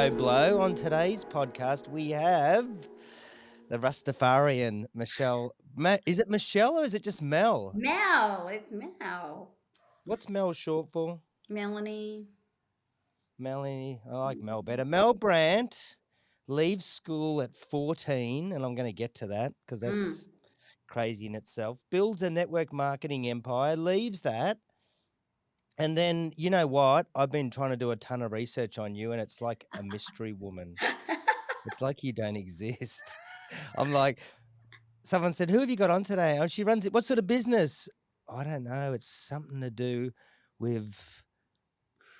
Joe Blow. On today's podcast, we have the Rastafarian Michelle. Is it Michelle or is it just Mel? Mel, it's Mel. What's Mel short for? Melanie. Melanie. I like Mel better. Mel Brandt leaves school at 14, and I'm going to get to that because Mm. that's crazy in itself. Builds a network marketing empire, leaves that. And then, you know what? I've been trying to do a ton of research on you, and it's like a mystery woman. It's like you don't exist. I'm like, someone said, "Who have you got on today?" Oh, she runs it. What sort of business? I don't know. It's something to do with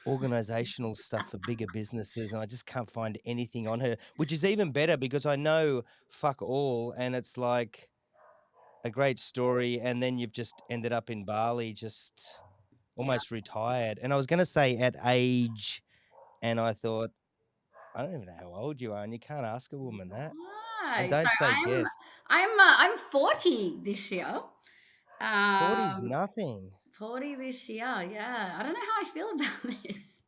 organizational stuff for bigger businesses, and I just can't find anything on her, which is even better because I know fuck all, and it's like a great story. And then you've just ended up in Bali, just Yeah. almost retired. And I was going to say at age, and I thought, I don't even know how old you are, and you can't ask a woman that. And Right. So don't say I'm guess. I'm 40 this year. 40's Um nothing. 40 this year. Yeah. I don't know how I feel about this.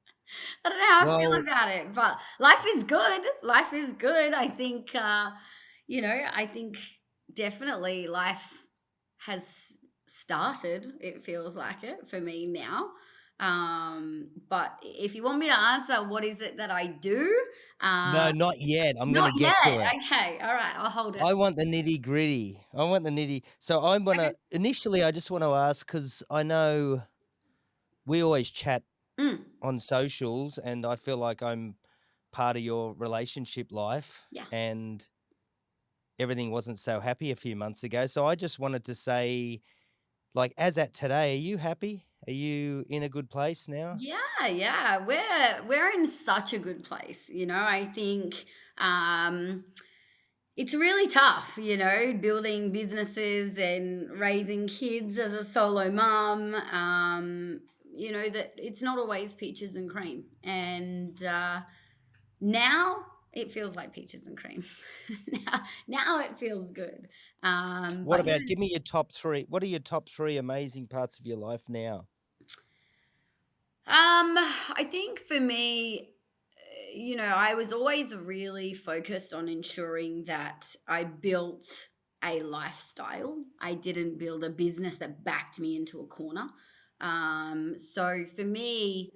I don't know how I feel Well, about it, but life is good. Life is good. I think I think definitely life has started. It feels like it for me now. But if you want me to answer what is it that I do, uh, no, not yet. I'm not gonna get yet. to it. Okay, all right, I'll hold it. I want the nitty-gritty. I want the nitty. So I'm Okay. gonna initially, I just want to ask because I know we always chat Mm, on socials, and I feel like I'm part of your relationship life, yeah. and everything wasn't so happy a few months ago. So I just wanted to say, like, as at today, are you happy? Are you in a good place now? Yeah, yeah. We're in such a good place, I think it's really tough, building businesses and raising kids as a solo mom. That it's not always peaches and cream. And now it feels like peaches and cream. now it feels good. What But about give me your top three? What are your top three amazing parts of your life now? I think for me, I was always really focused on ensuring that I built a lifestyle. I didn't build a business that backed me into a corner. So for me,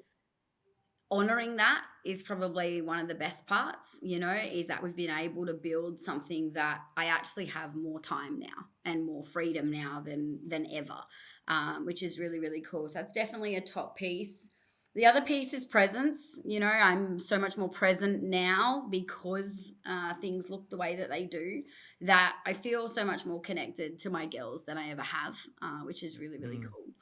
honoring that is probably one of the best parts, is that we've been able to build something that I actually have more time now and more freedom now than ever, which is really, really cool. So that's definitely a top piece. The other piece is presence. I'm so much more present now because things look the way that they do, that I feel so much more connected to my girls than I ever have, which is really, really Mm. cool.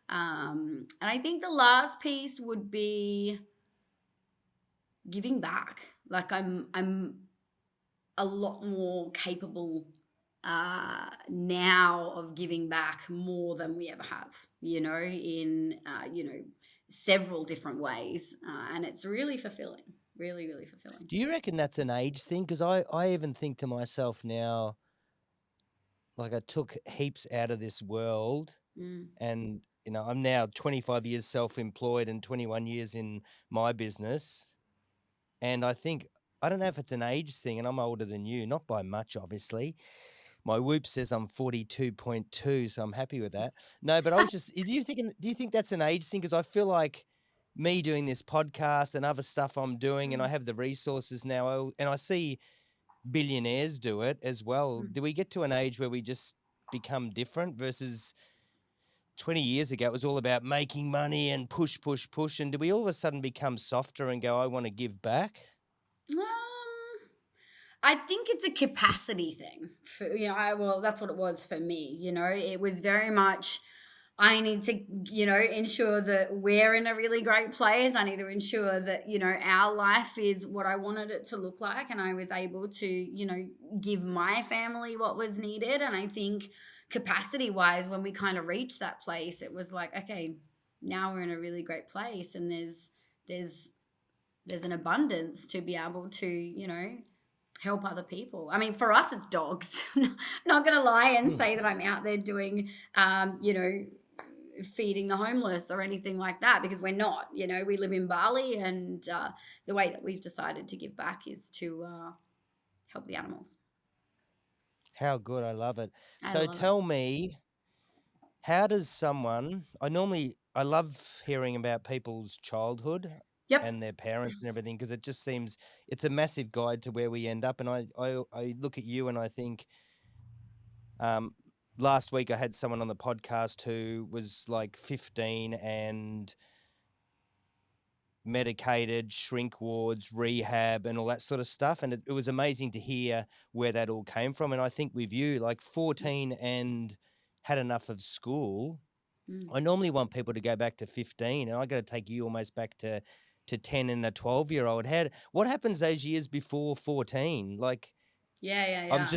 And I think the last piece would be giving back. Like I'm a lot more capable now of giving back more than we ever have, in several different ways, and it's really fulfilling, really, really fulfilling. Do you reckon that's an age thing? Because I even think to myself now, like I took heaps out of this world, Mm, and I'm now 25 years self-employed and 21 years in my business. And I don't know if it's an age thing, and I'm older than you, not by much, obviously. My Whoop says I'm 42.2, so I'm happy with that. No, but I was just, do you think that's an age thing? Because I feel like me doing this podcast and other stuff I'm doing, and I mm, have the resources now, and I see billionaires do it as well. mm. Do we get to an age where we just become different versus 20 years ago? It was all about making money and push, push, push. And do we all of a sudden become softer and go, I want to give back? I think it's a capacity thing. Well, that's what it was for me. It was very much. I need to, ensure that we're in a really great place. I need to ensure that, our life is what I wanted it to look like. And I was able to, give my family what was needed. And I think capacity wise, when we kind of reached that place, it was like, okay, now we're in a really great place. And there's, there's an abundance to be able to, help other people. I mean, for us, it's dogs. Not going to lie and Hmm. say that I'm out there doing, feeding the homeless or anything like that, because we're not. We live in Bali, and the way that we've decided to give back is to help the animals. How good, I love it. I So love it. tell me, how does someone I love hearing about people's childhood Yep. and their parents and everything because it just seems it's a massive guide to where we end up, and I look at you and I think, um, last week I had someone on the podcast who was, like, 15 and medicated, shrink wards, rehab, and all that sort of stuff, and it was amazing to hear where that all came from, and I think with you, like, 14 and had enough of school. Mm. I normally want people to go back to 15, and I gotta take you almost back to 10 and a 12-year-old. What happens those years before 14? Like, Yeah, yeah, yeah.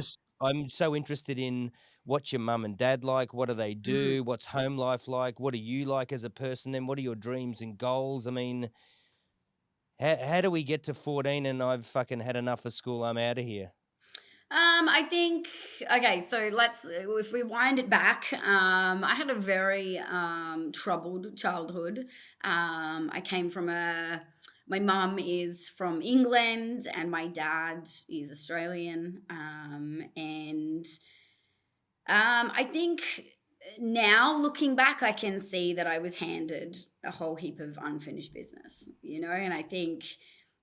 I'm so interested in what's your mum and dad like? What do they Mm. do? What's home life like? What are you like as a person? And what are your dreams and goals? I mean, how do we get to 14 and I've fucking had enough of school, I'm out of here? I think, okay, so if we wind it back, I had a very troubled childhood. I came from my mum is from England and my dad is Australian. And I think now looking back, I can see that I was handed a whole heap of unfinished business, and I think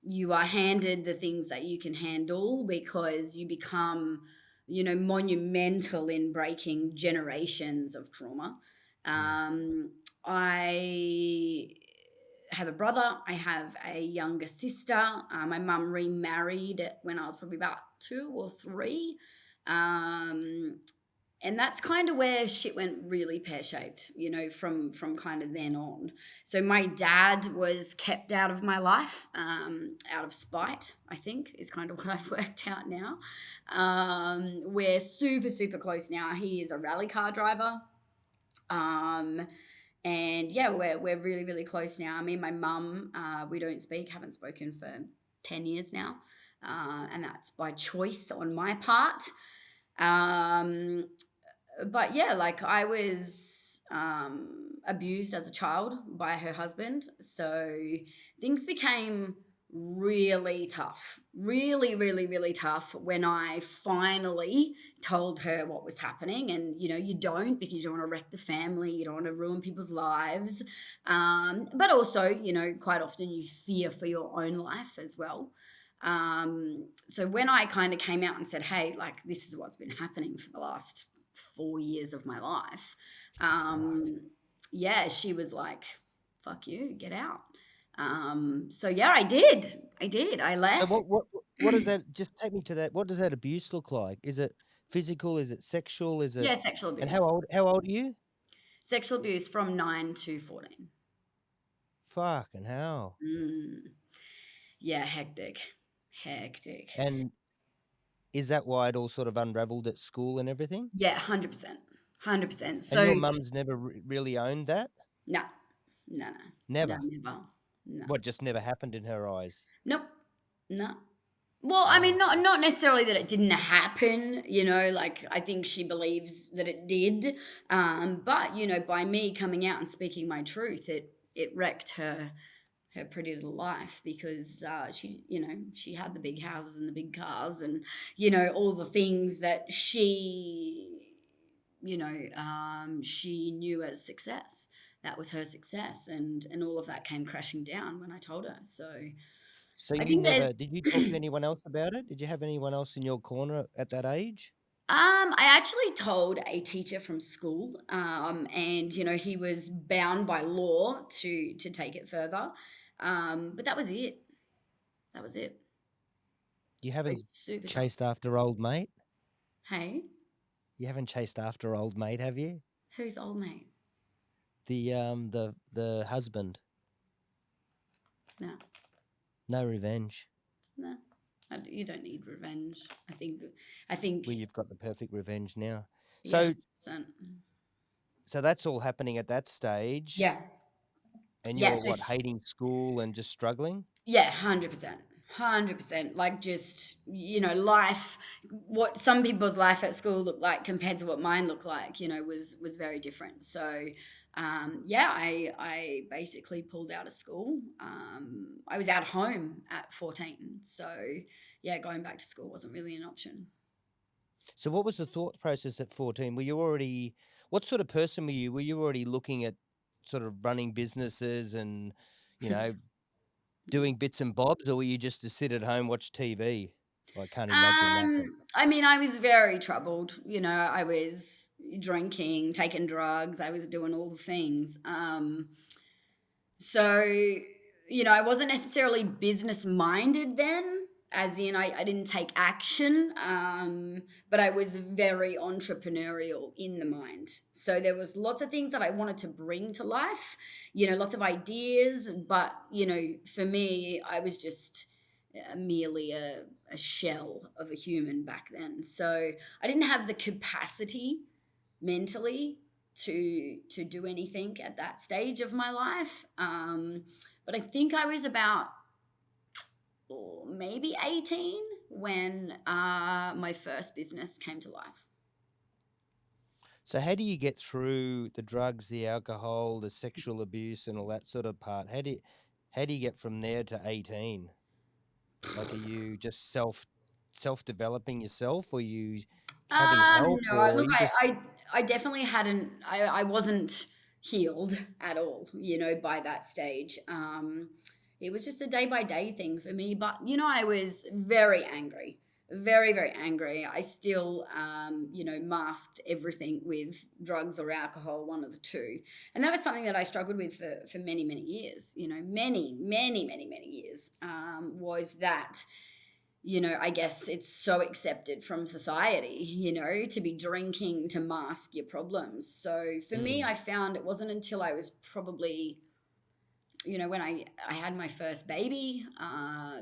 you are handed the things that you can handle because you become, monumental in breaking generations of trauma. Mm. I have a brother, I have a younger sister. My mum remarried when I was probably about 2 or 3. Um, and that's kind of where shit went really pear-shaped, from kind of then on. So my dad was kept out of my life, out of spite, I think, is kind of what I've worked out now. We're super, super close now. He is a rally car driver. Um, and yeah, we're really, really close now. I mean, my mum, we don't speak, haven't spoken for 10 years now. And that's by choice on my part. Um, but yeah, like I was abused as a child by her husband. So things became really tough, really, really, really tough when I finally told her what was happening. And, you don't, because you don't want to wreck the family, you don't want to ruin people's lives. But also, quite often you fear for your own life as well. So when I kind of came out and said, hey, like, this is what's been happening for the last 4 years of my life, Fuck. yeah, she was like, fuck you, get out. So yeah, I did, I So left. what does that just take me to that. What does that abuse look like? Is it physical? Is it sexual? Is it Yeah, sexual and abuse. how old are you? Sexual abuse from 9 to 14. Fucking hell. Mm. Yeah, hectic, hectic. And is that why it all sort of unraveled at school and everything? Yeah, 100%, 100%. And So your mum's never really owned that? no, no, no, no, Never? never, no. What, just never happened in her eyes? Nope. No. Well, I mean, Wow. not necessarily that it didn't happen, like I think she believes that it did. But by me coming out and speaking my truth, it wrecked her pretty little life, because she had the big houses and the big cars, and all the things that she knew as success. That was her success, and all of that came crashing down when I told her. So So I you think never there's did you talk to anyone else about it? Did you have anyone else in your corner at that age? I actually told a teacher from school, and he was bound by law to take it further. But that was it. That was it. You So haven't super tough. chased after old mate? Hey, You haven't chased after old mate, have you? who's old mate? The husband. No, No revenge. no. You don't need revenge. I think, Well, you've got the perfect revenge now. yeah, So 100%. so that's all happening at that stage, Yeah, and yeah. you're So what, hating school and just struggling? yeah, 100%. 100%. Like, just, life, what some people's life at school looked like compared to what mine looked like, was very different. So, Yeah, I basically pulled out of school. I was out of home at 14. So, yeah, going back to school wasn't really an option. So what was the thought process at 14? Were you already what sort of person were you? Were you already looking at sort of running businesses and, you know, doing bits and bobs, or were you just to sit at home, watch TV? Well, I can't imagine that, but I mean, I was very troubled. I was drinking, taking drugs, I was doing all the things. So, I wasn't necessarily business minded then, as in I didn't take action, but I was very entrepreneurial in the mind. So there was lots of things that I wanted to bring to life, lots of ideas, but, for me, I was just merely a shell of a human back then. So I didn't have the capacity mentally to do anything at that stage of my life. But I think I was about maybe 18 when my first business came to life. so how do you get through the drugs, the alcohol, the sexual abuse, and all that sort of part? How do you get from there to 18? Like, are you just self-developing yourself, or you having help, No, or are look, you I, just I, I definitely hadn't. I wasn't healed at all, by that stage. It was just a day by day thing for me. But I was very angry, very very angry. I still, masked everything with drugs or alcohol, one of the two, and that was something that I struggled with for many many years. Many many many many years. Was that I guess it's so accepted from society, to be drinking to mask your problems. So for me, mm, I found it wasn't until I was probably, when I had my first baby,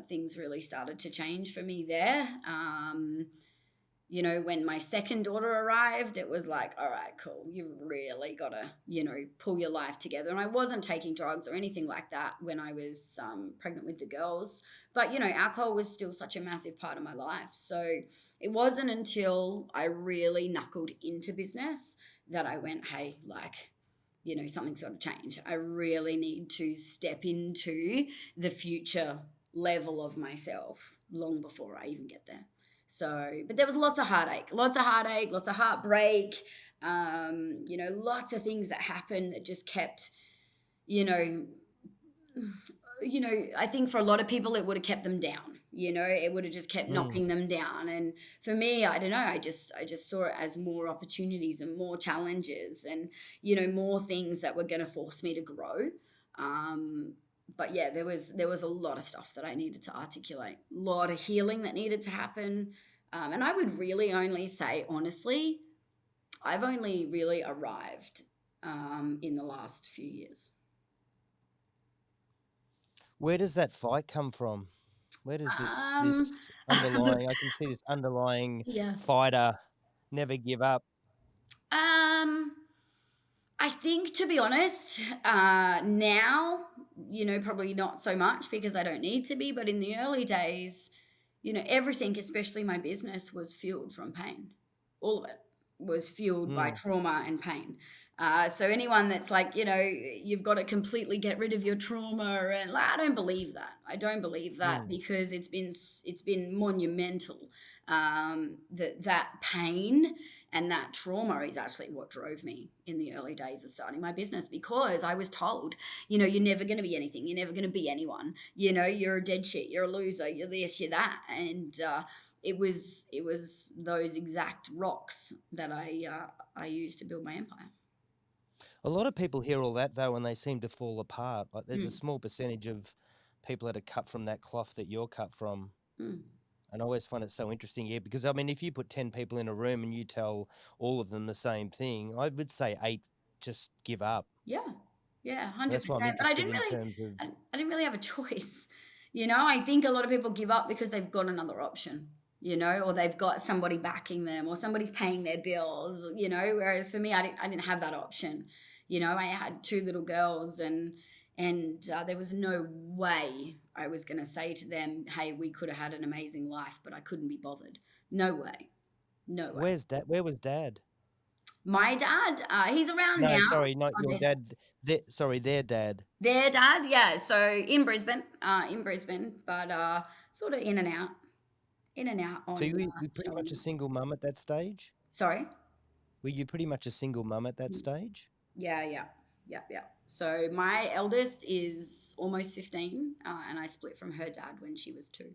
things really started to change for me there. When my second daughter arrived, it was like, all right, cool. You really got to, pull your life together. And I wasn't taking drugs or anything like that when I was pregnant with the girls. But, alcohol was still such a massive part of my life. So it wasn't until I really knuckled into business that I went, hey, like, something's got to change. I really need to step into the future level of myself long before I even get there. So, but there was lots of heartache, lots of heartbreak, lots of things that happened that just kept, you know, I think for a lot of people it would have kept them down. It would have just kept mm. knocking them down. And for me, I don't know, I just saw it as more opportunities and more challenges and more things that were going to force me to grow. But yeah, there was a lot of stuff that I needed to articulate, a lot of healing that needed to happen. And I would really only say, honestly, I've only really arrived in the last few years. Where does that fight come from? Where does this Um, this look, underlying I can see this underlying yeah. fighter, never give up. Um, I think to be honest, now, probably not so much because I don't need to be, but in the early days, everything, especially my business, was fueled from pain. All of it was fueled by Mm, trauma and pain. So anyone that's like, you've got to completely get rid of your trauma, and like, I don't believe that. I don't believe that mm. because it's been monumental. That pain and that trauma is actually what drove me in the early days of starting my business because I was told, you're never going to be anything. You're never going to be anyone. You're a dead shit. You're a loser. You're this, you're that. And it was those exact rocks that I used to build my empire. A lot of people hear all that though, and they seem to fall apart. Like, there's a Mm, small percentage of people that are cut from that cloth that you're cut from. mm. And I always find it so interesting, yeah, because I mean, if you put 10 people in a room and you tell all of them the same thing, I would say 8 just give up. Yeah. Yeah, That's why I'm 100%. But I interested didn't in really terms of I didn't really have a choice. I think a lot of people give up because they've got another option, or they've got somebody backing them or somebody's paying their bills, whereas for me I didn't have that option. I had two little girls and there was no way I was going to say to them, "Hey, we could have had an amazing life," but I couldn't be bothered. No way. No way. where was dad? My dad, he's around No, now. sorry, not Oh, your dad. Sorry, their dad. their dad, yeah. So in Brisbane, but sort of in and out So on you were pretty much a showing. single mum at that stage? Sorry. Were you pretty much a single mum at that Mm. stage? Yeah, yeah, yeah, yeah. So my eldest is almost 15, and I split from her dad when she was 2.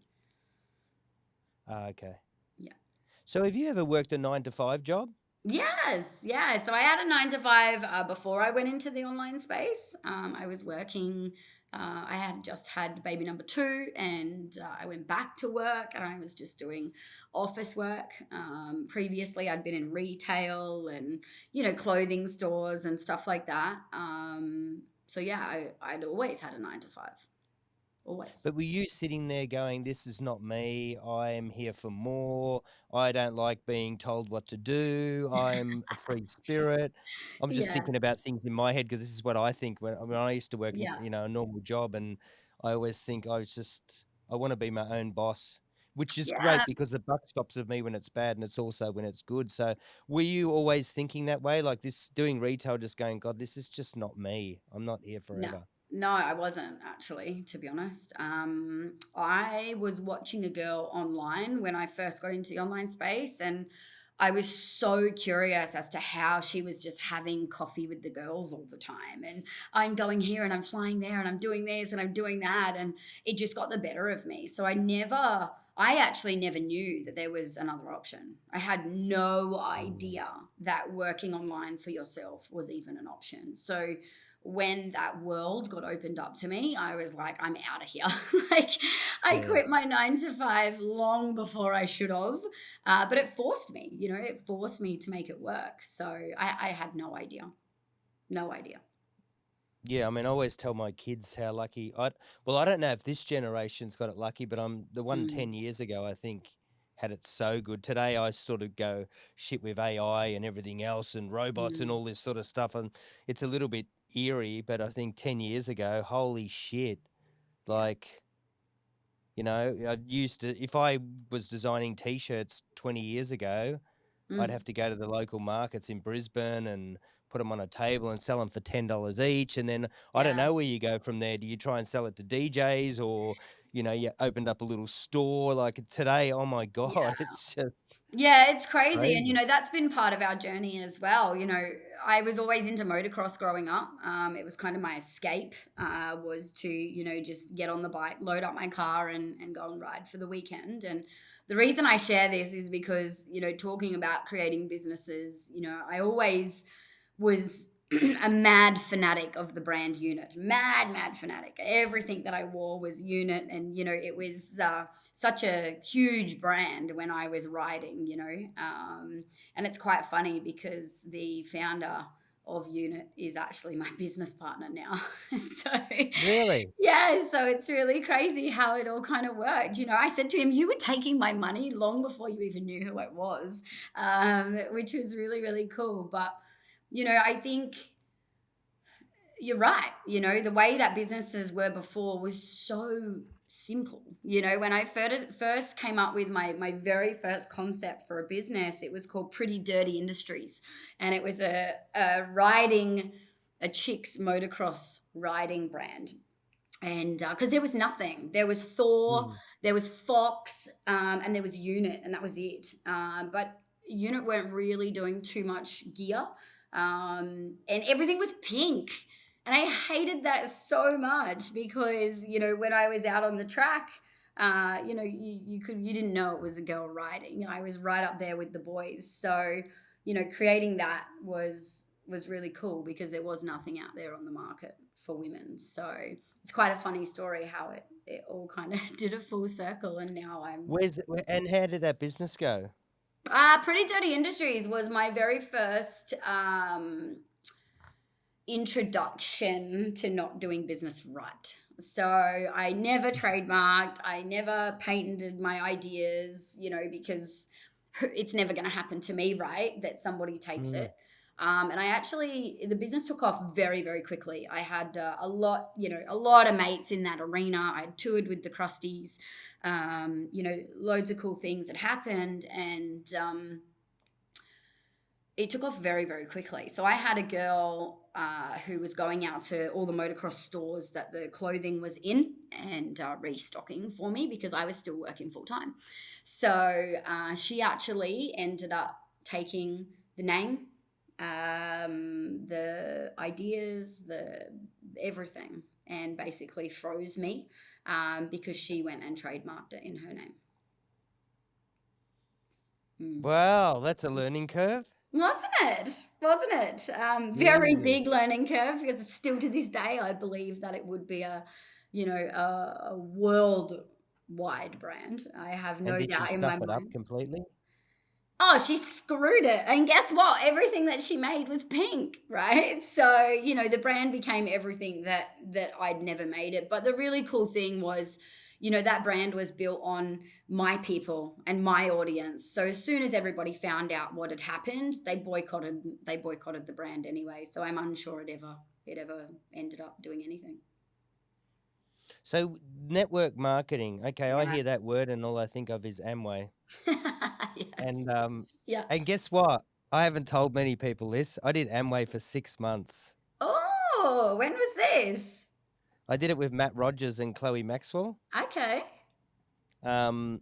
Ah, okay. Yeah. So have you ever worked a 9 to 5 job? Yes, yeah. So I had a 9 to 5 before I went into the online space. I was working. I had just had baby number 2, and I went back to work, and I was just doing office work. Previously, I'd been in retail and clothing stores and stuff like that. So yeah, I'd always had a 9 to 5, always. But were you sitting there going, "This is not me. I am here for more. I don't like being told what to do. I'm a free spirit." I'm just Yeah, thinking about things in my head because this is what I think when I used to work, yeah, a normal job, and I always think I wanna be my own boss, which is yeah. great because the buck stops with me when it's bad, and it's also when it's good. So, were you always thinking that way? Like this doing retail, just going, "God, this is just not me. I'm not here No, forever." no, I wasn't actually, to be honest. I was watching a girl online when I first got into the online space, and I was so curious as to how she was just having coffee with the girls all the time. And I'm going here and I'm flying there and I'm doing this and I'm doing that. And it just got the better of me. So I actually never knew that there was another option. I had no Mm. idea that working online for yourself was even an option. So when that world got opened up to me, I was like, I'm out of here. Like, I Yeah. quit my 9 to 5 long before I should have. But it forced me, it forced me to make it work. So I had no idea. No idea. Yeah, I mean, I always tell my kids how lucky I don't know if this generation's got it lucky, but I'm the one Mm, 10 years ago, I think, had it so good. Today, I sort of go shit with AI and everything else and robots and mm, all this sort of stuff. And it's a little bit eerie, but I think 10 years ago, holy shit. yeah. Like, I used to, if I was designing t shirts 20 years ago, I'd Mm, have to go to the local markets in Brisbane and put them on a table and sell them for $10 each, and then I don't yeah. know where you go from there. Do you try and sell it to DJs or, you opened up a little store? Like, today, oh my god, Yeah. it's just Yeah, it's crazy, and, crazy. that's been part of our journey as well. I was always into motocross growing up. It was kind of my escape, was to, just get on the bike, load up my car, and go and ride for the weekend. And the reason I share this is because, talking about creating businesses, I always was a mad fanatic of the brand Unit. Mad fanatic. Everything that I wore was Unit, and it was such a huge brand when I was riding. And it's quite funny because the founder of Unit is actually my business partner now. So Really? yeah, so it's really crazy how it all kind of worked. I said to him, "You were taking my money long before you even knew who it was," which was really, really cool. But I think you're right. The way that businesses were before was so simple. When I first came up with my very first concept for a business, it was called Pretty Dirty Industries, and it was a chick's motocross riding brand. And because there was nothing, there was Thor, Mm. there was Fox, and there was Unit, and that was it. But Unit weren't really doing too much gear, and everything was pink. And I hated that so much because when I was out on the track, you didn't know it was a girl riding. I was right up there with the boys, so creating that was really cool because there was nothing out there on the market for women. So it's quite a funny story how it all kind of did a full circle, and now I'm And how did that business go? Pretty Dirty Industries was my very first introduction to not doing business right. So I never trademarked, I never patented my ideas, because it's never going to happen to me, right? That somebody takes Mm. it. And the business took off very, very quickly. I had a lot of mates in that arena. I toured with the Crusties, loads of cool things had happened. And it took off very, very quickly. So I had a girl who was going out to all the motocross stores that the clothing was in and restocking for me because I was still working full time. So she actually ended up taking the name, the ideas, the everything, and basically froze me because she went and trademarked it in her name. Mm. Wow, that's a learning curve. Wasn't it? Wasn't it? Very big Jesus. learning curve because still to this day, I believe that it would be a worldwide brand. I have And no did she doubt in my stuff it up mind. completely? Oh, she screwed it. And guess what? Everything that she made was pink, right? So, the brand became everything that I'd never made it. But the really cool thing was, that brand was built on my people and my audience. So as soon as everybody found out what had happened, they boycotted the brand anyway. So I'm unsure it ever ended up doing anything. So network marketing, okay, I Yeah. hear that word and all I think of is Amway. Yes. And, Yeah. and guess what? I haven't told many people this. I did Amway for 6 months. Oh, when was this? I did it with Matt Rogers and Chloe Maxwell. Okay. Um,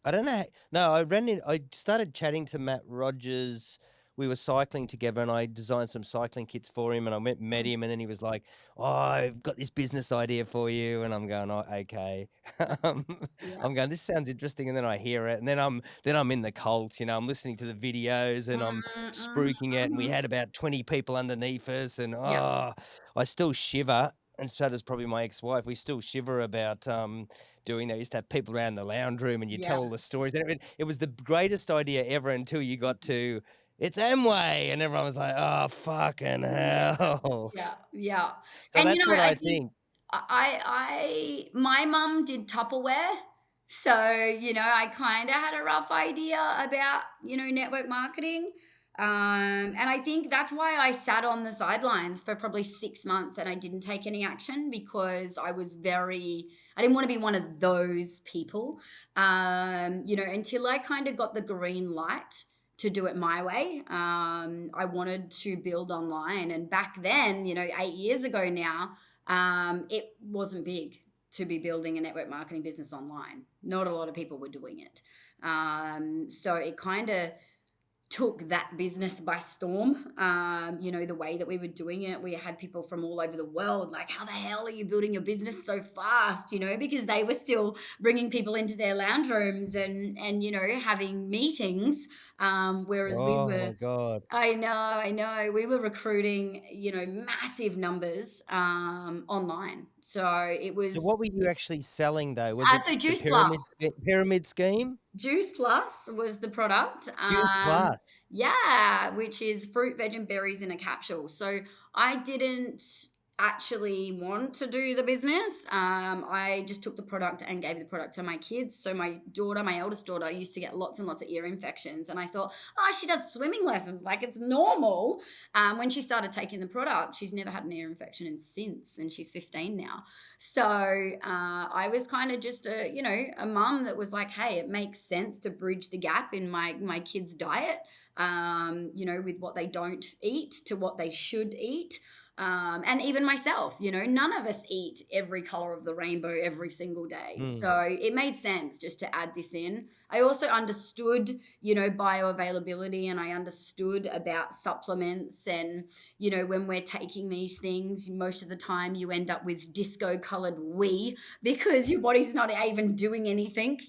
I don't know. No, I started chatting to Matt Rogers. We were cycling together and I designed some cycling kits for him and I went and met Mm. him and then he was like, "Oh, I've got this business idea for you." And I'm going, "Oh, okay." Um, Yeah. I'm going, "This sounds interesting." And then I hear it and then I'm in the cult, I'm listening to the videos and I'm Mm, mhm, spruiking it and we mhm. had about 20 people underneath us and Yeah, I still shiver and so does probably my ex-wife. We still shiver about doing that. You used to have people around the lounge room and you yeah, tell all the stories. And it was the greatest idea ever until you got to, it's Amway. And everyone was like, oh, fucking yeah, hell. yeah, yeah, So and, that's what I I think think. my mum did Tupperware, so, I kinda had a rough idea about, network marketing, and I think that's why I sat on the sidelines for probably 6 months and I didn't take any action because I didn't wanna be one of those people, until I kinda got the green light to do it my way. I wanted to build online. And back then, 8 years ago now, it wasn't big to be building a network marketing business online. Not a lot of people were doing it. So it kind of took that business by storm. The way that we were doing it, we had people from all over the world like, how the hell are you building your business so fast? Because they were still bringing people into their lounge rooms and having meetings. Whereas we Oh were, my God. I know, we were recruiting, massive numbers online. So it So was, what were you actually selling though? Was it so the Juice Plus. pyramid scheme? Juice Plus was the product. Juice Plus. Yeah, which is fruit, veg, and berries in a capsule. So I didn't actually want to do the business. I just took the product and gave the product to my kids. So my eldest daughter, used to get lots and lots of ear infections, and I thought, oh, she does swimming lessons, like it's normal. When she started taking the product, she's never had an ear infection since, and she's 15 now. So I was kind of just a mum that was like, hey, it makes sense to bridge the gap in my kids' diet, with what they don't eat to what they should eat. And even myself, none of us eat every color of the rainbow every single day. Hmm. So it made sense just to add this in. I also understood, bioavailability, and I understood about supplements. And, when we're taking these things, most of the time you end up with disco colored wee because your body's not even doing anything,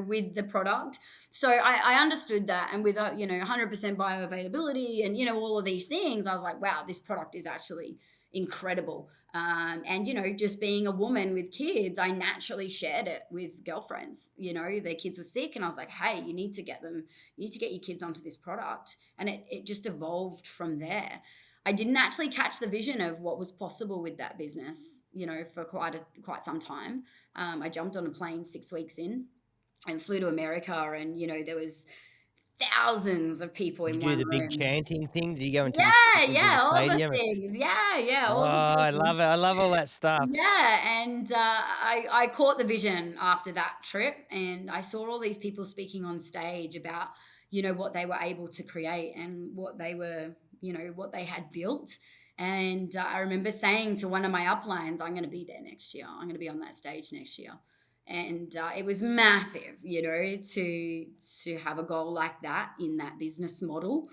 with the product. So I understood that. And with, 100% bioavailability and, all of these things, I was like, wow, this product is actually incredible. And, just being a woman with kids, I naturally shared it with girlfriends. Their kids were sick, and I was like, hey, you need to get your kids onto this product. And it just evolved from there. I didn't actually catch the vision of what was possible with that business, for quite some time. I jumped on a plane 6 weeks in and flew to America, and there was thousands of people Did you in do one the big room. chanting thing? Did you go Yeah, into the yeah, all the stadium? things. Yeah, yeah, Oh, all the I things. love it. I love all that stuff. Yeah, and I caught the vision after that trip, and I saw all these people speaking on stage about what they were able to create and what they were, what they had built. And I remember saying to one of my uplines, I'm going to be there next year. I'm going to be on that stage next year. And it was massive, to have a goal like that in that business model,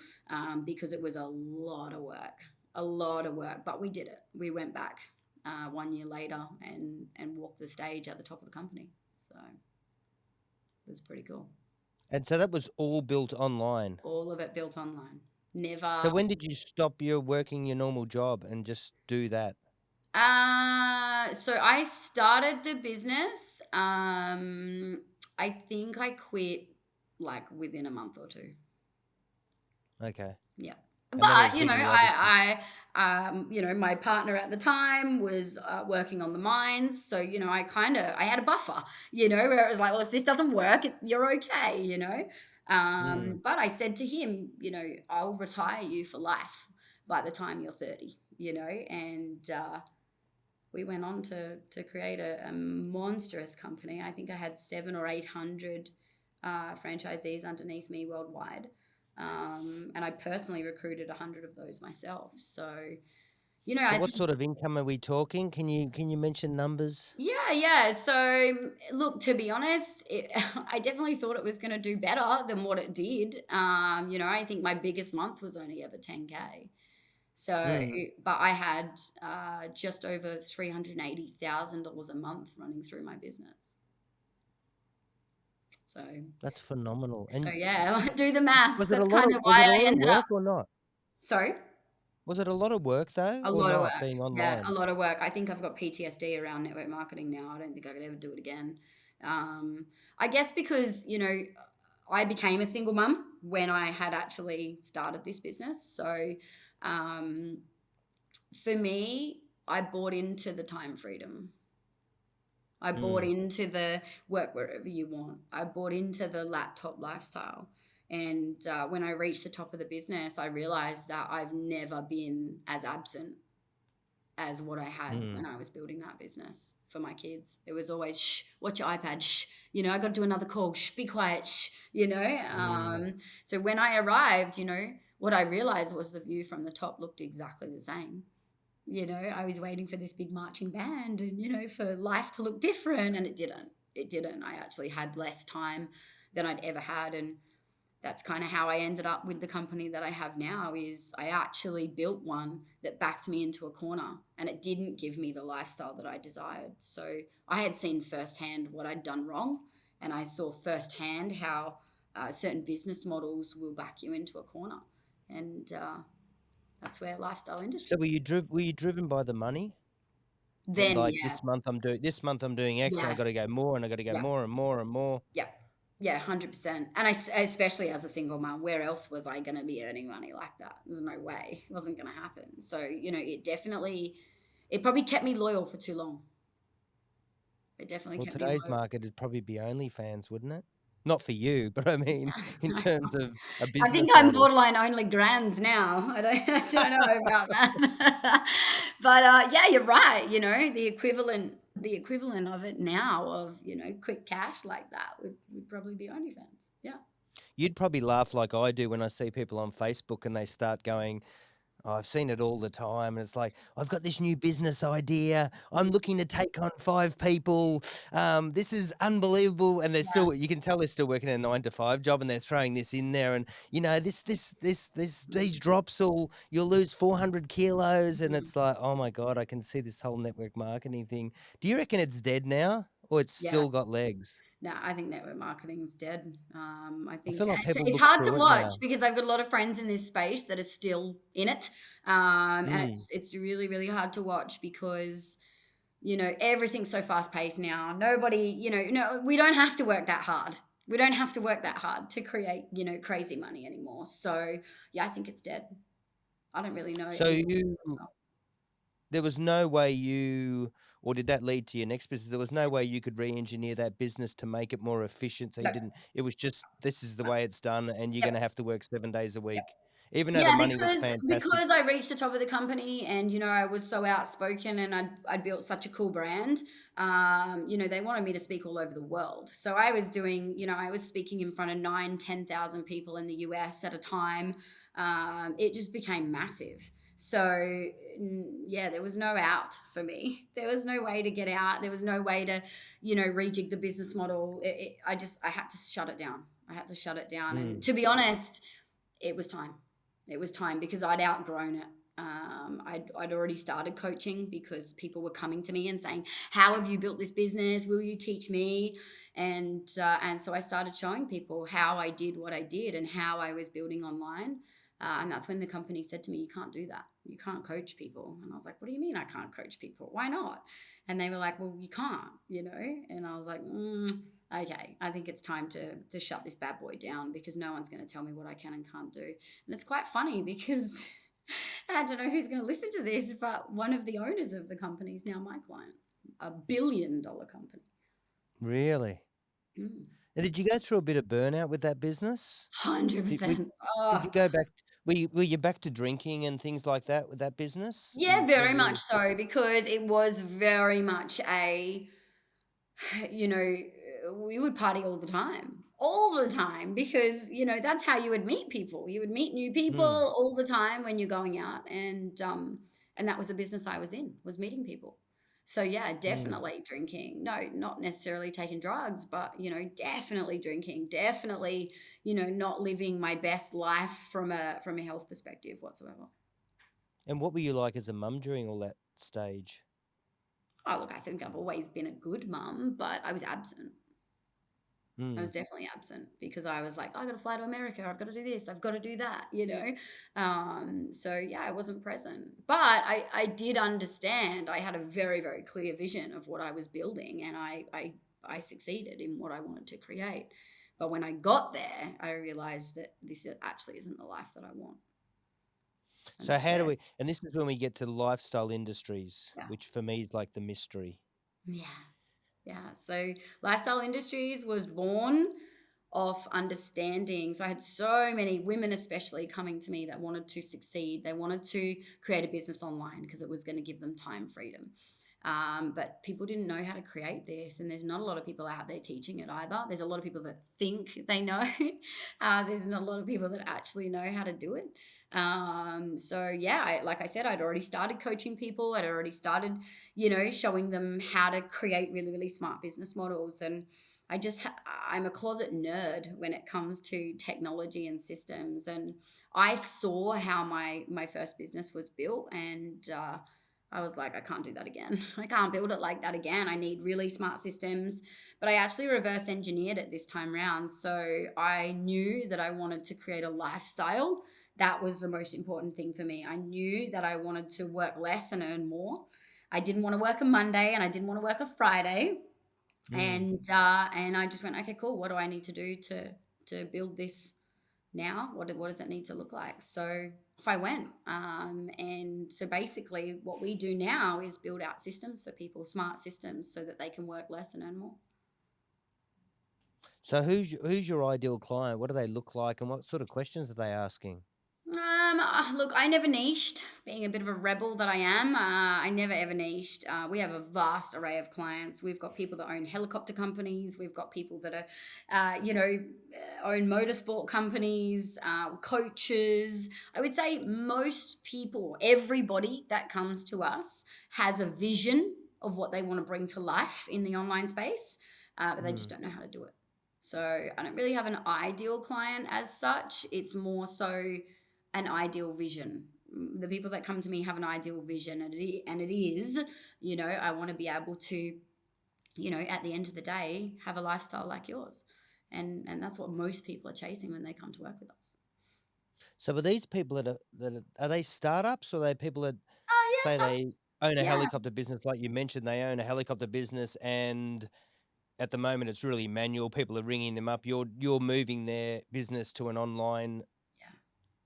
because it was a lot of work, but we did it. We went back 1 year later and walked the stage at the top of the company. So it was pretty cool. And so that was all built online. All of it built online. So Never. when did you stop your working your normal job and just do that? So I started the business. I think I quit like within a month or two. Okay. Yeah. And then it But, hit you obviously. my partner at the time was working on the mines. So, I had a buffer, where it was like, well, if this doesn't work, you're okay. Mm. But I said to him, I'll retire you for life by the time you're 30, and we went on to create a monstrous company. I think I had 700 or 800 franchisees underneath me worldwide. And I personally recruited 100 of those myself. So, So I what think, sort of income are we talking? Can you mention numbers? yeah, yeah. So, look, to be honest, I definitely thought it was going to do better than what it did. I think my biggest month was only ever 10K. So, Mm. but I had just over $380,000 a month running through my business. So, That's phenomenal. so And yeah, do the maths. was it a That's lot kind of of was why it a I lot of ended up. work or not? Sorry. Was it a lot of work though A or lot of not work. being Yeah, a online? lot of work. I think I've got PTSD around network marketing now. I don't think I could ever do it again. I guess because, I became a single mum when I had actually started this business. So um, for me, I bought into the time freedom. I bought Mm. into the work wherever you want. I bought into the laptop lifestyle. And when I reached the top of the business, I realized that I've never been as absent as what I had Mm. when I was building that business for my kids. It was always, shh, watch your iPad, shh, I got to do another call, shh, be quiet, shh, Mm. So when I arrived, what I realized was the view from the top looked exactly the same. I was waiting for this big marching band and, for life to look different, and it didn't. It didn't. I actually had less time than I'd ever had. And that's kind of how I ended up with the company that I have now. Is I actually built one that backed me into a corner, and it didn't give me the lifestyle that I desired. So I had seen firsthand what I'd done wrong, and I saw firsthand how certain business models will back you into a corner. And that's where lifestyle So industry. were you driven by the money? Then Like yeah, this month I'm doing X and I yeah, gotta go more and I gotta go yeah. more and more and more. Yeah. Yeah, 100%. And especially as a single mom, where else was I going to be earning money like that? There's no way. It wasn't going to happen. So, it probably kept me loyal for too long. It definitely Well, kept me today's loyal. market would probably be OnlyFans, wouldn't it? Not for you, but I mean in terms of a I think business I'm model. borderline only grands now. I don't know about that. But yeah, you're right. The equivalent of it now of, quick cash like that would probably be OnlyFans. Yeah. You'd probably laugh like I do when I see people on Facebook and they start going, "Oh, I've seen it all the time." And it's like, I've got this new business idea. I'm Mm, looking to take on 5 people. This is unbelievable. And they're yeah. still, you can tell they're still working a 9 to 5 job and they're throwing this in there. And, these drops you'll lose 400 kilos. And Mhm. it's like, oh my God, I can see this whole network marketing thing. Do you reckon it's dead now or it's Yeah. still got legs? No, I think network marketing is dead. I I think feel like it's people it's look hard to through it watch now. because I've got a lot of friends in this space that are still in it, and Mm. it's really really hard to watch because everything's so fast paced now. Nobody, no, we don't have to work that hard. We don't have to work that hard to create crazy money anymore. So yeah, I think it's dead. I don't really know So anyone. you There was no way you or did that lead to your next business? There was no way you could re-engineer that business to make it more efficient, so you No, didn't it was just, "This is the no. way it's done, and you're Yep, gonna have to work 7 days a yep. week." even though the Yeah, money was fantastic? because I reached the top of the company and, I was so outspoken and I'd built such a cool brand, they wanted me to speak all over the world. So I was doing, I was speaking in front of 10,000 people in the US at a time. It just became massive. So, yeah, there was no out for me. There was no way to get out. There was no way to, rejig the business model. I had to shut it down. I had to shut it down. And Mm, to be honest, it was time. It was time because I'd outgrown it. I'd already started coaching because people were coming to me and saying, "How have you built this business? Will you teach me?" And so I started showing people how I did what I did and how I was building online. And that's when the company said to me, "You can't do that. You can't coach people." And I was like, "What do you mean I can't coach people? Why not?" And they were like, "Well, you can't." And I was like, "Okay, I think it's time to shut this bad boy down because no one's going to tell me what I can and can't do." And it's quite funny because I don't know who's going to listen to this, but one of the owners of the company is now my client, a $1 billion company. really? Mm. And did you go through a bit of burnout with that business? Did we 100%. did you Oh, go back were you back to drinking and things like that with that business? yeah, Were very much you so because it was very much you know, we would party all the time, because, that's how you would meet people. You would meet new people mm, all the time when you're going out, and that was the business I was in, was meeting people. So yeah, mm. definitely drinking. No, not necessarily taking drugs, but, definitely drinking, definitely, not living my best life from a health perspective whatsoever. And what were you like as a mum during all that stage? Oh, look, I think I've always been a good mum, but I was absent. I was Mm. definitely absent because I was like, "I gotta fly to America. I've got to do this. I've got to do that." So yeah, I wasn't present, but I did understand. I had a very, very clear vision of what I was building, and I succeeded in what I wanted to create. But when I got there, I realized that this actually isn't the life that I want, and So that's how do where, we and this is when we get to lifestyle industries, yeah, which for me is like the mystery. yeah. Yeah, so Lifestyle Industries was born of understanding. So I had so many women, especially, coming to me that wanted to succeed. They wanted to create a business online because it was going to give them time freedom. But people didn't know how to create this, and there's not a lot of people out there teaching it either. There's a lot of people that think they know. There's not a lot of people that actually know how to do it. So yeah, like I said, I'd already started coaching people. I'd already started, showing them how to create really, really smart business models. And I'm a closet nerd when it comes to technology and systems. And I saw how my first business was built, and I was like, I can't do that again. I can't build it like that again. I need really smart systems. But I actually reverse engineered it this time round. So I knew that I wanted to create a lifestyle. That was the most important thing for me. I knew that I wanted to work less and earn more. I didn't want to work a Monday and I didn't want to work a Friday. Mm. And I just went, okay, cool. What do I need to do to build this now? What does it need to look like? So if I went, and so basically, what we do now is build out systems for people, smart systems, so that they can work less and earn more. So who's your ideal client? What do they look like, and what sort of questions are they asking? Look, I never niched. Being a bit of a rebel that I am, I never ever niched. We have a vast array of clients. We've got people that own helicopter companies. We've got people that are, own motorsport companies, coaches. I would say most people, everybody that comes to us, has a vision of what they want to bring to life in the online space, but they just Mm. don't know how to do it. So I don't really have an ideal client as such. It's more so an ideal vision. The people that come to me have an ideal vision, and it is, I want to be able to, at the end of the day, have a lifestyle like yours, and that's what most people are chasing when they come to work with us. So are these people are they startups, or are they people that Oh say they own a yeah, helicopter business like you mentioned, they own a helicopter business and at the moment it's really manual, people are ringing them up, you're moving their business to an online yeah,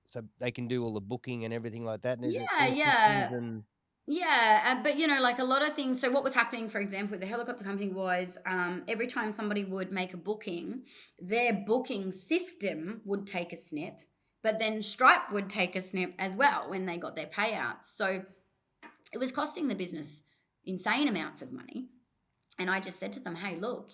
so they can do all the booking and everything like that, and is it yeah, all systems yeah. and Yeah, but like a lot of things. So what was happening, for example, with the helicopter company was, every time somebody would make a booking, their booking system would take a snip, But then Stripe would take a snip as well when they got their payouts. So it was costing the business insane amounts of money. And I just said to them, hey, look,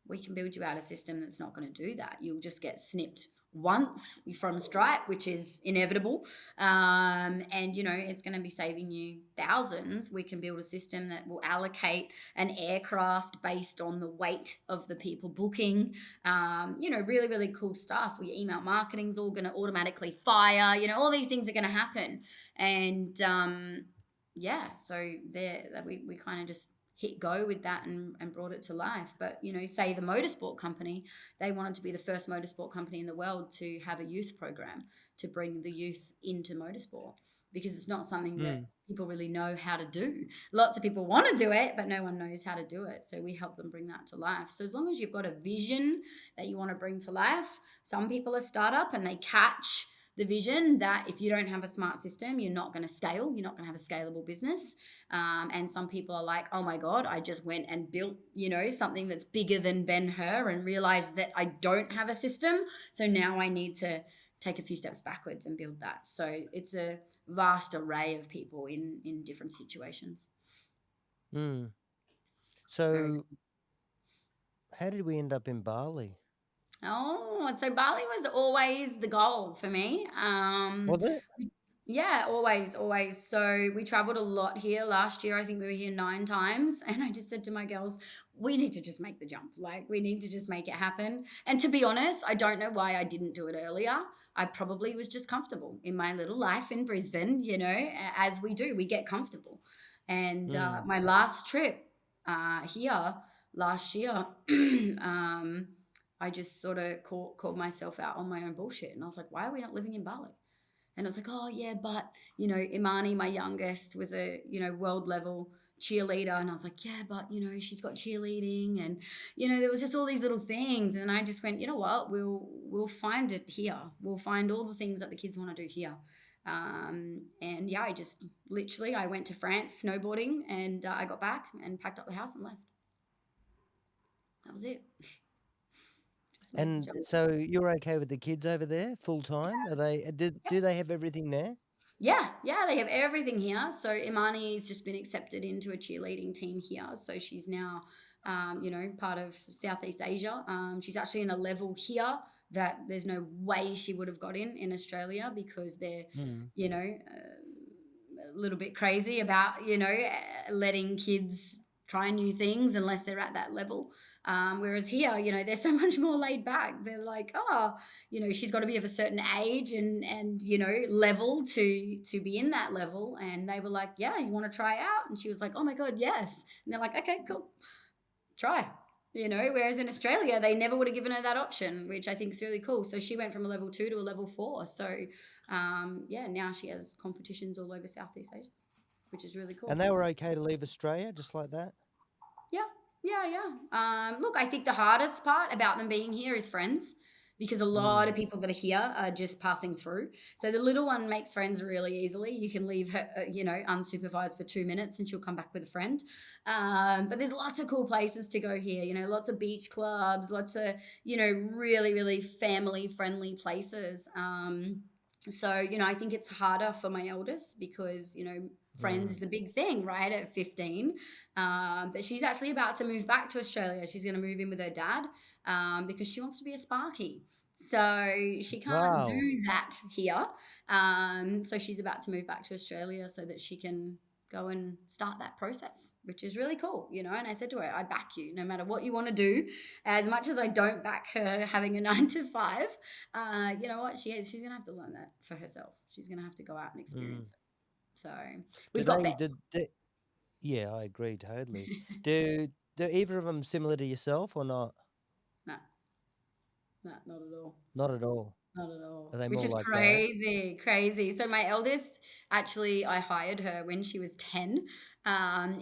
we can build you out a system that's not going to do that. You'll just get snipped once from Stripe, which is inevitable. And, it's going to be saving you thousands. We can build a system that will allocate an aircraft based on the weight of the people booking. Really, really cool stuff. Your email marketing's all going to automatically fire. All these things are going to happen. And, yeah, so there we kind of just hit go with that and brought it to life. But say the motorsport company, they wanted to be the first motorsport company in the world to have a youth program to bring the youth into motorsport, because it's not something that Mm, people really know how to do. Lots of people want to do it, but no one knows how to do it, so we help them bring that to life. So as long as you've got a vision that you want to bring to life, some people are startup and they catch the vision that if you don't have a smart system, you're not going to scale, you're not going to have a scalable business. And some people are like, oh my God, I just went and built, something that's bigger than Ben Hur and realized that I don't have a system. So now I need to take a few steps backwards and build that. So it's a vast array of people in different situations. mm. It's very So how did we end up in Bali? Oh, so Bali was always the goal for me. Was it? Yeah, always, always. So we traveled a lot here last year. I think we were here 9 times. And I just said to my girls, we need to just make the jump. Like, we need to just make it happen. And to be honest, I don't know why I didn't do it earlier. I probably was just comfortable in my little life in Brisbane, as we do, we get comfortable. And Mm. my last trip here last year, I just sort of called myself out on my own bullshit. And I was like, why are we not living in Bali? And I was like, oh, yeah, but, Imani, my youngest, was a, world level cheerleader. And I was like, yeah, but, she's got cheerleading. And, there was just all these little things. And I just went, you know what, we'll find it here. We'll find all the things that the kids want to do here. And yeah, I went to France snowboarding, and I got back and packed up the house and left. That was it. Just made the And jump. so you're okay with the kids over there full time? Are they do they have everything there? Yeah, yeah, they have everything here. So Imani's just been accepted into a cheerleading team here. So she's now, part of Southeast Asia. She's actually in a level here that there's no way she would have got in Australia, because they're, Mm. a little bit crazy about, letting kids try new things unless they're at that level. Whereas here, they're so much more laid back. They're like, oh, she's got to be of a certain age and level to be in that level. And they were like, yeah, you want to try out? And she was like, oh my God, yes. And they're like, okay, cool, try. Whereas in Australia, they never would have given her that option, which I think is really cool. So she went from a level 2 to a level 4. So yeah, now she has competitions all over Southeast Asia, which is really And cool. they were okay to leave Australia just like that? Yeah, yeah, yeah. Look, I think the hardest part about them being here is friends, because a lot of Mm. people that are here are just passing through. So the little one makes friends really easily. You can leave her, unsupervised for 2 minutes and she'll come back with a friend. But there's lots of cool places to go here, lots of beach clubs, lots of, really, really family friendly places. So, I think it's harder for my eldest because, friends Mm. is a big thing, right? At 15. But she's actually about to move back to Australia. She's going to move in with her dad because she wants to be a Sparky. So she can't Wow. do that here. So she's about to move back to Australia so that she can go and start that process, which is really cool, And I said to her, I back you no matter what you want to do. As much as I don't back her having a 9 to 5, you know what? She's going to have to learn that for herself. She's going to have to go out and Mm. experience it. So Do we've got they bets. did they Yeah, I agree totally. Do either of them similar to yourself or not? No, no, not at all. Not at all. Not at Are all, they which more is like that? crazy, crazy. So my eldest, actually, I hired her when she was 10,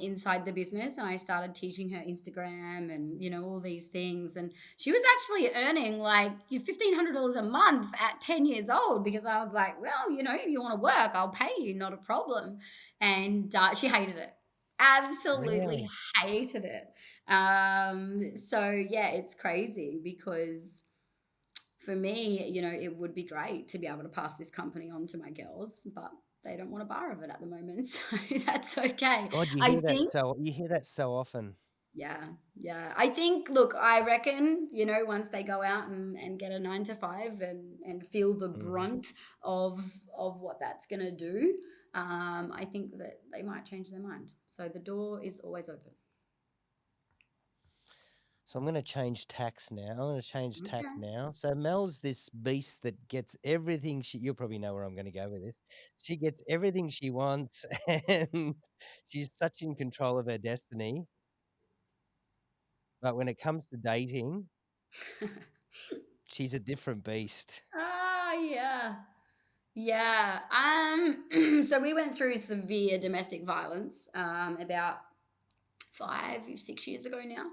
inside the business, and I started teaching her Instagram and, all these things. And she was actually earning like $1,500 a month at 10 years old, because I was like, well, if you want to work, I'll pay you, not a problem. And she hated it. Absolutely Really? hated it. So yeah, it's crazy because for me, it would be great to be able to pass this company on to my girls, but they don't want a bar of it at the moment, so that's okay. God, I think you hear that so often. yeah, yeah. I think, look, I reckon, once they go out and get a 9 to 5 and feel the Mhm. brunt of what that's gonna do, I think that they might change their mind. So the door is always open. So I'm gonna change tacks now. I'm gonna change tack Okay. now. So Mel's this beast that gets everything you'll probably know where I'm gonna go with this. She gets everything she wants, and she's such in control of her destiny, but when it comes to dating, she's a different beast. Yeah. Yeah. So we went through severe domestic violence about 5, 6 years ago now.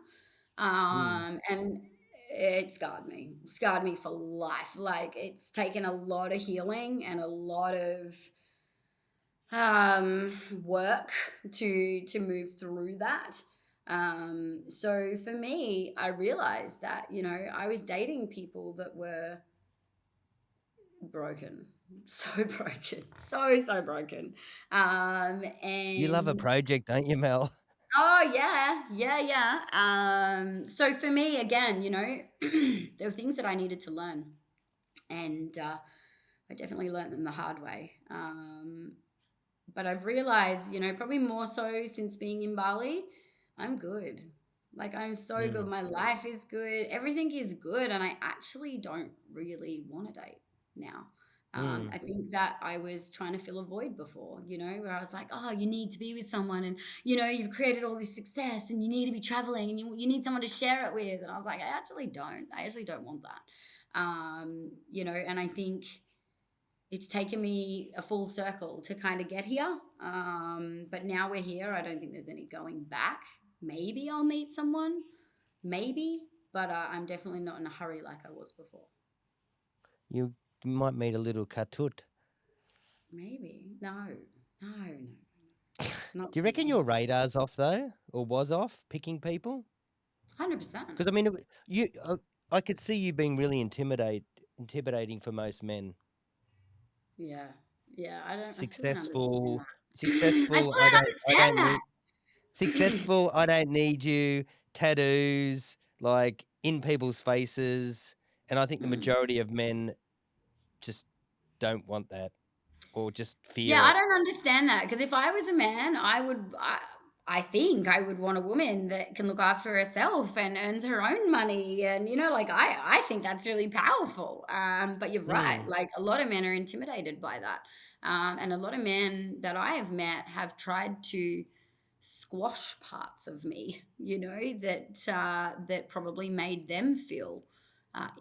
Mm, And it scarred me for life. Like it's taken a lot of healing and a lot of work to move through that. So for me, I realized that, I was dating people that were broken, so broken, so broken. you love a And project, don't you, Mel? oh yeah, yeah, yeah. So for me, again, there were things that I needed to learn, and I definitely learned them the hard way. But I've realized, probably more so since being in Bali, I'm good. Like I'm so good. Mm, My life is good. Everything is good, and I actually don't really want to date now. mm, I think that I was trying to fill a void before, where I was like, oh, you need to be with someone, and you've created all this success, and you need to be traveling, and you need someone to share it with. And I was like, I actually don't. I actually don't want that. And I think it's taken me a full circle to kind of get here. But now we're here. I don't think there's any going back. Maybe I'll meet someone, maybe, but I'm definitely not in a hurry like I was before. you might meet a little katut. Maybe. No, no, no, not Do you reckon now. your radar's off though, or was off picking people? 100%. Because I mean, I could see you being really intimidating for most men. Yeah. Yeah. I still don't understand Successful, that. I successful. still don't I understand don't that. need successful. I don't need you. Tattoos, like in people's faces, and I think the Mm. majority of men just don't want that, or just Yeah, fear I it. don't understand that because if I was a man, I think I would want a woman that can look after herself and earns her own money, and like I think that's really powerful. But you're right, Mm, like a lot of men are intimidated by that, and a lot of men that I have met have tried to squash parts of me, that probably made them feel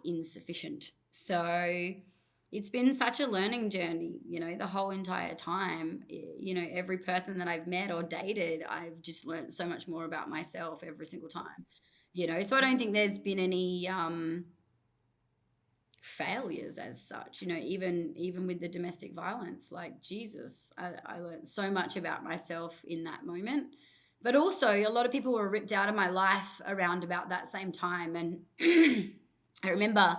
insufficient. So it's been such a learning journey, the whole entire time. Every person that I've met or dated, I've just learned so much more about myself every single time. So I don't think there's been any failures as such, even with the domestic violence. Like Jesus, I learned so much about myself in that moment. But also a lot of people were ripped out of my life around about that same time. And I remember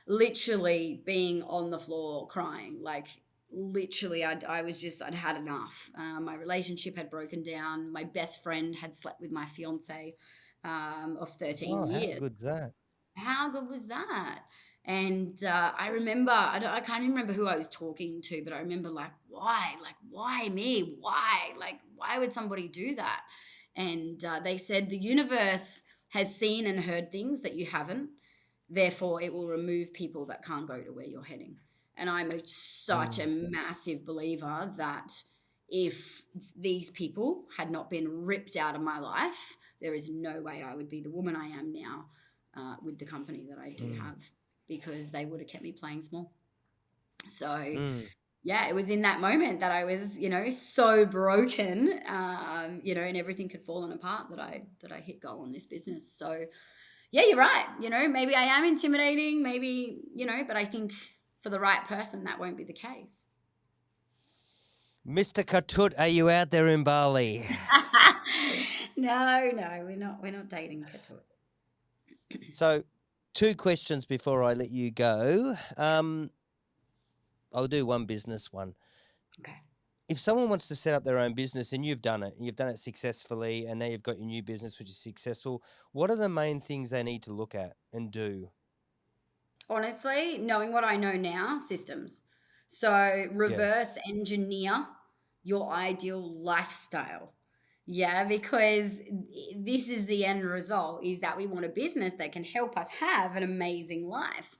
literally being on the floor crying, like literally I'd had enough. My relationship had broken down. My best friend had slept with my fiance of 13 oh, how years. good's that? How good was that? And I remember, I can't even remember who I was talking to, but I remember like, why? Like, why me? Why? Like, why would somebody do that? And they said the universe has seen and heard things that you haven't. Therefore, it will remove people that can't go to where you're heading. And such a Mm, massive believer that if these people had not been ripped out of my life, there is no way I would be the woman I am now with the company that I do mm, have, because they would have kept me playing small. So mm. yeah, it was in that moment that I was, so broken, and everything had fallen apart that I hit go on this business. So yeah, you're right. Maybe I am intimidating, maybe, but I think for the right person that won't be the case. Mr. Katut, are you out there in Bali? No, no, we're not dating Katur. So 2 questions before I let you go. I'll do one business one. Okay. If someone wants to set up their own business and you've done it successfully, and now you've got your new business which is successful, what are the main things they need to look at and do? Honestly, knowing what I know now, systems. So Yeah. reverse engineer your ideal lifestyle. Yeah, because this is the end result is that we want a business that can help us have an amazing life.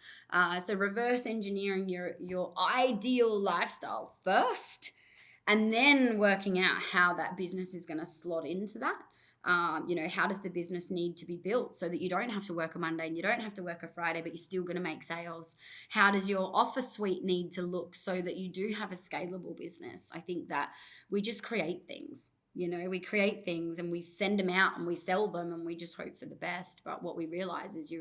So reverse engineering your ideal lifestyle first, and then working out how that business is going to slot into that. How does the business need to be built so that you don't have to work a Monday and you don't have to work a Friday, but you're still going to make sales? How does your office suite need to look so that you do have a scalable business? I think that we just create things. We create things and we send them out and we sell them and we just hope for the best. But what we realize is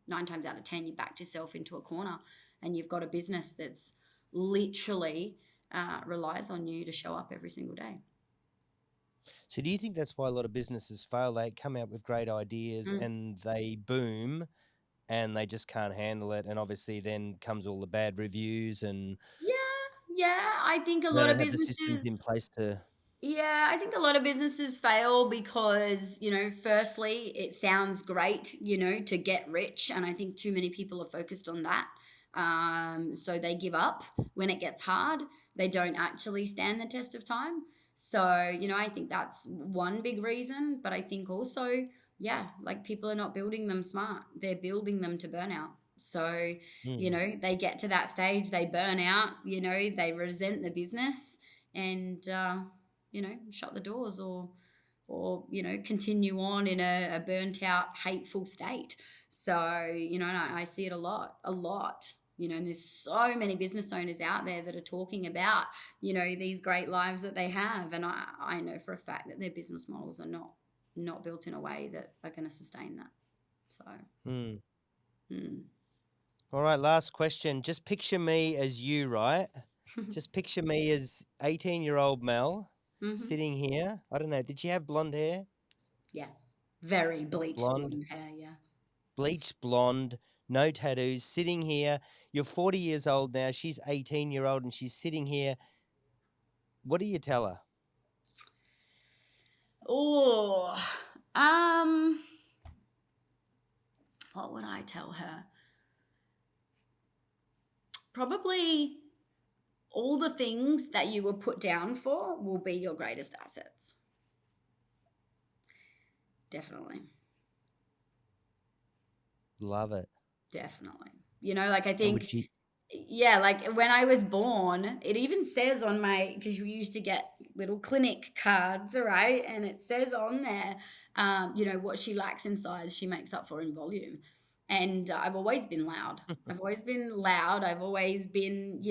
nine times out of 10, you backed yourself into a corner and you've got a business that's literally relies on you to show up every single day. So do you think that's why a lot of businesses fail? They come out with great ideas Mm. and they boom and they just can't handle it, and obviously then comes all the bad reviews and Yeah, yeah. I think a they lot don't of have the systems in businesses place to. Yeah, I think a lot of businesses fail because, firstly, it sounds great, to get rich. And I think too many people are focused on that. So they give up when it gets hard. They don't actually stand the test of time. So, I think that's one big reason. But I think also, yeah, like people are not building them smart, they're building them to burnout. So, Mm. they get to that stage, they burn out, they resent the business and, shut the doors or continue on in a burnt out, hateful state. So, and I see it a lot. And there's so many business owners out there that are talking about, these great lives that they have. And I know for a fact that their business models are not built in a way that are going to sustain that. So, Mm. mm. All right, last question. Just picture me as you, right? Just picture me as 18-year-old Mel Hmm. sitting here. I don't know, did she have blonde hair? Yes. Very bleached Blonde, blonde hair. Yes. bleached blonde, no tattoos, sitting here. You're 40 years old now. She's 18-year-old and she's sitting here. What do you tell her? Oh, um, what would I tell her? Probably all the things that you were put down for will be your greatest assets. Definitely. Love it. Definitely. Like I And would think, you yeah, like when I was born, it even says on because we used to get little clinic cards, right? And it says on there, what she lacks in size, she makes up for in volume. And I've always been loud. I've always been loud. I've always been,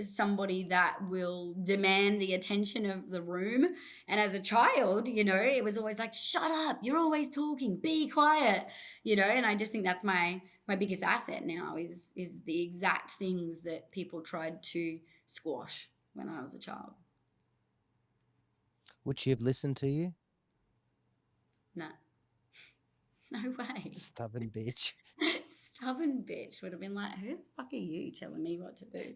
somebody that will demand the attention of the room. And as a child, it was always like, shut up, you're always talking, be quiet, and I just think that's my biggest asset now is the exact things that people tried to squash when I was a child. would she have listened to you? No, no way. Stubborn bitch. Stubborn bitch would have been like, who the fuck are you telling me what to do?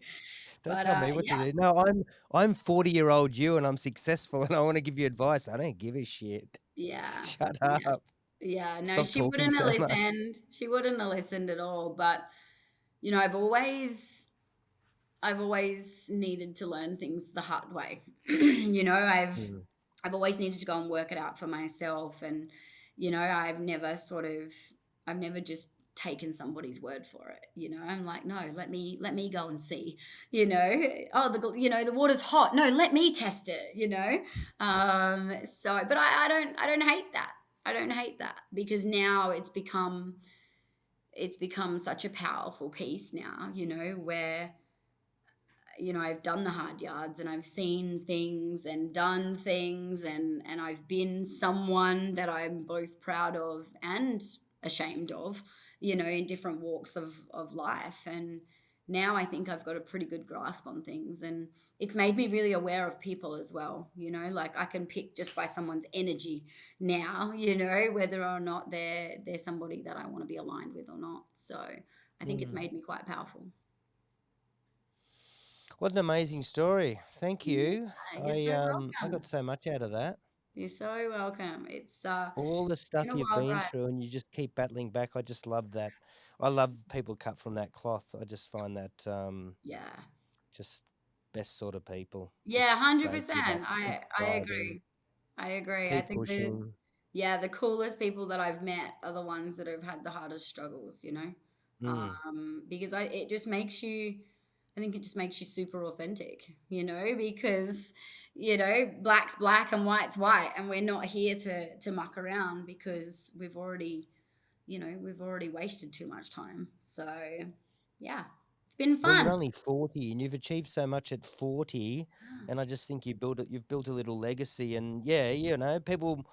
Don't But tell me what to yeah, do. No, I'm 40-year-old you and I'm successful and I want to give you advice. I don't give a shit. yeah, Shut yeah, up. yeah. No, Stop she talking wouldn't have so much. listened. She wouldn't have listened at all. But I've always needed to learn things the hard way. Mm. I've always needed to go and work it out for myself, and I've never just taken somebody's word for it. I'm like, no, let me go and see. Oh, the water's hot. No, let me test it. But I don't hate that. I don't hate that because now it's become such a powerful piece now. Where I've done the hard yards and I've seen things and done things and I've been someone that I'm both proud of and ashamed of, in different walks of life. And now I think I've got a pretty good grasp on things, and it's made me really aware of people as well, like I can pick just by someone's energy now, whether or not they're somebody that I want to be aligned with or not. So I think it's Mm. made me quite powerful. What an amazing story. Thank you. Yeah, you're so I got welcome. so much out of that. You're so welcome. It's All the been stuff a you've wild been ride. through and you just keep battling back. I just love that. I love people cut from that cloth. I just find that Yeah. just best sort of people. Yeah, Just don't 100%. give up. Keep I striving. agree. I agree. I Keep think pushing. the coolest people that I've met are the ones that have had the hardest struggles. Mm. Because it just makes you, I think it just makes you super authentic, because, black's black and white's white, and we're not here to muck around because we've already wasted too much time. So, yeah, it's been Well, you're fun. only 40 and you've achieved so much at 40. Yeah, And I just think you've built a little legacy. And yeah, people,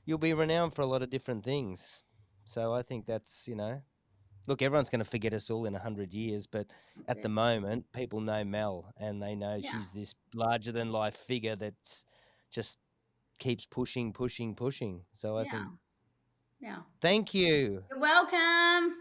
you'll be renowned for a lot of different things. So I think look, everyone's going to forget us all in 100 years, but that's at the it. moment, people know Mel and they know Yeah, she's this larger than life figure that's just keeps pushing, pushing, pushing. So I think, yeah, yeah. thank you. You're welcome.